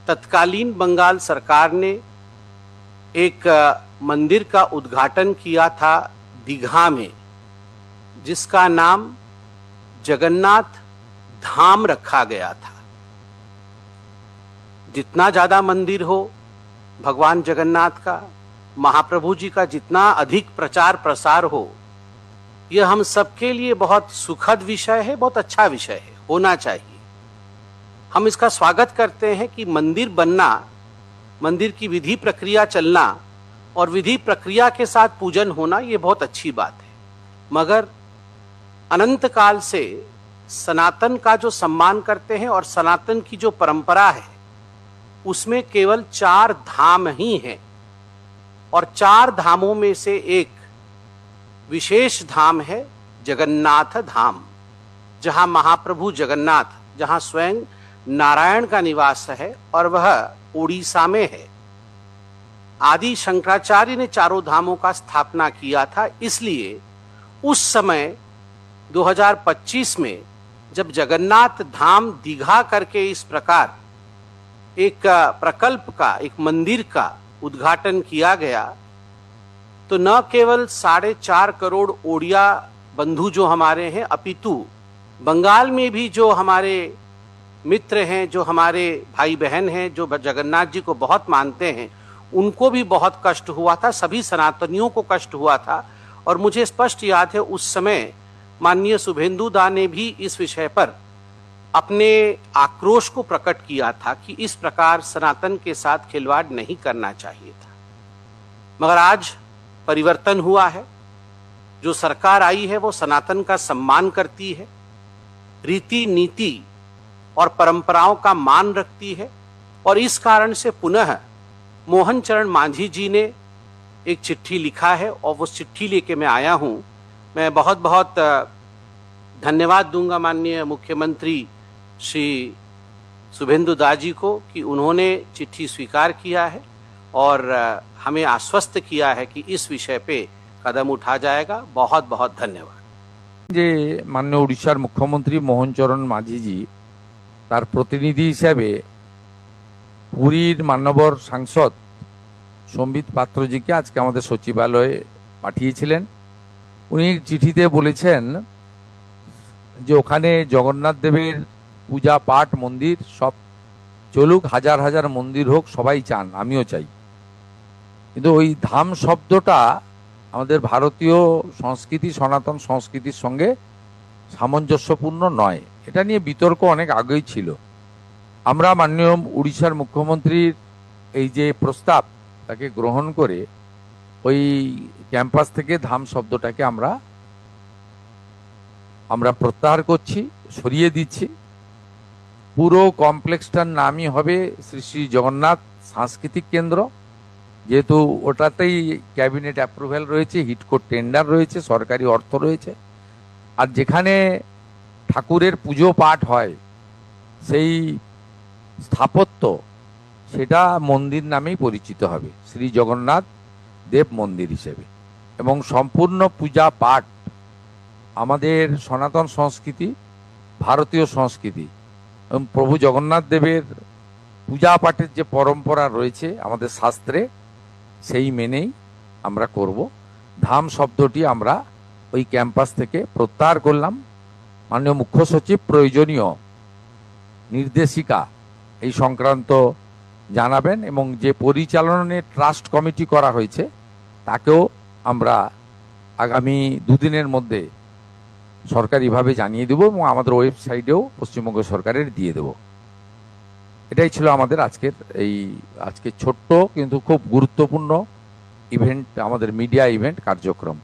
तत्कालीन बंगाल सरकार ने एक मंदिर का उद्घाटन किया था दीघा में, जिसका नाम जगन्नाथ धाम रखा गया था। जितना ज्यादा मंदिर हो भगवान जगन्नाथ का, महाप्रभु जी का जितना अधिक प्रचार प्रसार हो, यह हम सबके लिए बहुत सुखद विषय है, बहुत अच्छा विषय है, होना चाहिए। हम इसका स्वागत करते हैं कि मंदिर बनना, मंदिर की विधि प्रक्रिया चलना और विधि प्रक्रिया के साथ पूजन होना, ये बहुत अच्छी बात है। मगर अनंत काल से सनातन का जो सम्मान करते हैं और सनातन की जो परंपरा है उसमें केवल 4 धाम ही हैं, और 4 धामों में से एक विशेष धाम है जगन्नाथ धाम, जहां महाप्रभु जगन्नाथ, जहां स्वयं नारायण का निवास है और वह उड़ीसा में है। आदि शंकराचार्य ने चारों धामों का स्थापना किया था। इसलिए उस समय 2025 में जब जगन्नाथ धाम दीघा करके इस प्रकार एक प्रकल्प का, एक मंदिर का उद्घाटन किया गया, तो न केवल 4.5 करोड़ ओडिया बंधु जो हमारे हैं, अपितु बंगाल में भी जो हमारे मित्र हैं, जो हमारे भाई बहन हैं, जो जगन्नाथ जी को बहुत मानते हैं, उनको भी बहुत कष्ट हुआ था, सभी सनातनियों को कष्ट हुआ था। और मुझे स्पष्ट याद है उस समय माननीय शुभेंदु दा ने भी इस विषय पर अपने आक्रोश को प्रकट किया था कि इस प्रकार सनातन के साथ खिलवाड़ नहीं करना चाहिए था। मगर आज परिवर्तन हुआ है, जो सरकार आई है वो सनातन का सम्मान करती है, रीति नीति और परंपराओं का मान रखती है, और इस कारण से पुनः मोहन चरण मांझी जी ने एक चिट्ठी लिखा है और वो चिट्ठी लेके मैं आया हूं। मैं बहुत बहुत धन्यवाद दूंगा माननीय मुख्यमंत्री श्री शुभेंदु दा जी को कि उन्होंने चिट्ठी स्वीकार किया है और हमें आश्वस्त किया है कि इस विषय पे कदम उठा जाएगा। बहुत बहुत धन्यवाद। जे माननीय उड़ीसार मुख्यमंत्री मोहन चरण माझी जी तार प्रतिनिधि हिसाবে পুরীর মান্যবর সাংসদ সম্বিত পাত্রজিকে আজকে আমাদের সচিবালয়ে পাঠিয়েছিলেন। উনি চিঠিতে বলেছেন যে ওখানে জগন্নাথ দেবের পূজা পাঠ মন্দির সব চলুক, হাজার হাজার মন্দির হোক, সবাই চান, আমিও চাই। কিন্তু ওই ধাম শব্দটা আমাদের ভারতীয় সংস্কৃতি, সনাতন সংস্কৃতির সঙ্গে সামঞ্জস্যপূর্ণ নয়। এটা নিয়ে বিতর্ক অনেক আগেই ছিল। আমরা মাননীয় উড়িষ্যার মুখ্যমন্ত্রীর এই যে প্রস্তাব তাকে গ্রহণ করে ওই ক্যাম্পাস থেকে ধাম শব্দটাকে আমরা প্রত্যাহার করছি, সরিয়ে দিচ্ছি। পুরো কমপ্লেক্সটার নামই হবে শ্রী শ্রী জগন্নাথ সাংস্কৃতিক কেন্দ্র। যেহেতু ওটাতেই ক্যাবিনেট অ্যাপ্রুভ্যাল রয়েছে, হিটকো টেন্ডার রয়েছে, সরকারি অর্থ রয়েছে, আর যেখানে ঠাকুরের পুজো পাঠ হয় সেই স্থাপত্য সেটা মন্দির নামেই পরিচিত হবে, শ্রী জগন্নাথ দেব মন্দির হিসেবে। এবং সম্পূর্ণ পূজা পাঠ আমাদের সনাতন সংস্কৃতি, ভারতীয় সংস্কৃতি এবং প্রভু জগন্নাথ দেবের পূজা পাঠের যে পরম্পরা রয়েছে আমাদের শাস্ত্রে, সেই মেনেই আমরা করব। ধাম শব্দটি আমরা ওই ক্যাম্পাস থেকে প্রত্যাহার করলাম। মাননীয় মুখ্য সচিব প্রয়োজনীয় নির্দেশিকা এই সংক্রান্ত জানাবেন, এবং যে পরিচালনের ট্রাস্ট কমিটি করা হয়েছে তাকেও আমরা আগামী 2 দিনের মধ্যে সরকারিভাবে জানিয়ে দেব এবং আমাদের ওয়েবসাইটেও পশ্চিমবঙ্গ সরকারের দিয়ে দেব। এটাই ছিল আমাদের আজকের ছোট্ট কিন্তু খুব গুরুত্বপূর্ণ ইভেন্ট, আমাদের মিডিয়া ইভেন্ট কার্যক্রম।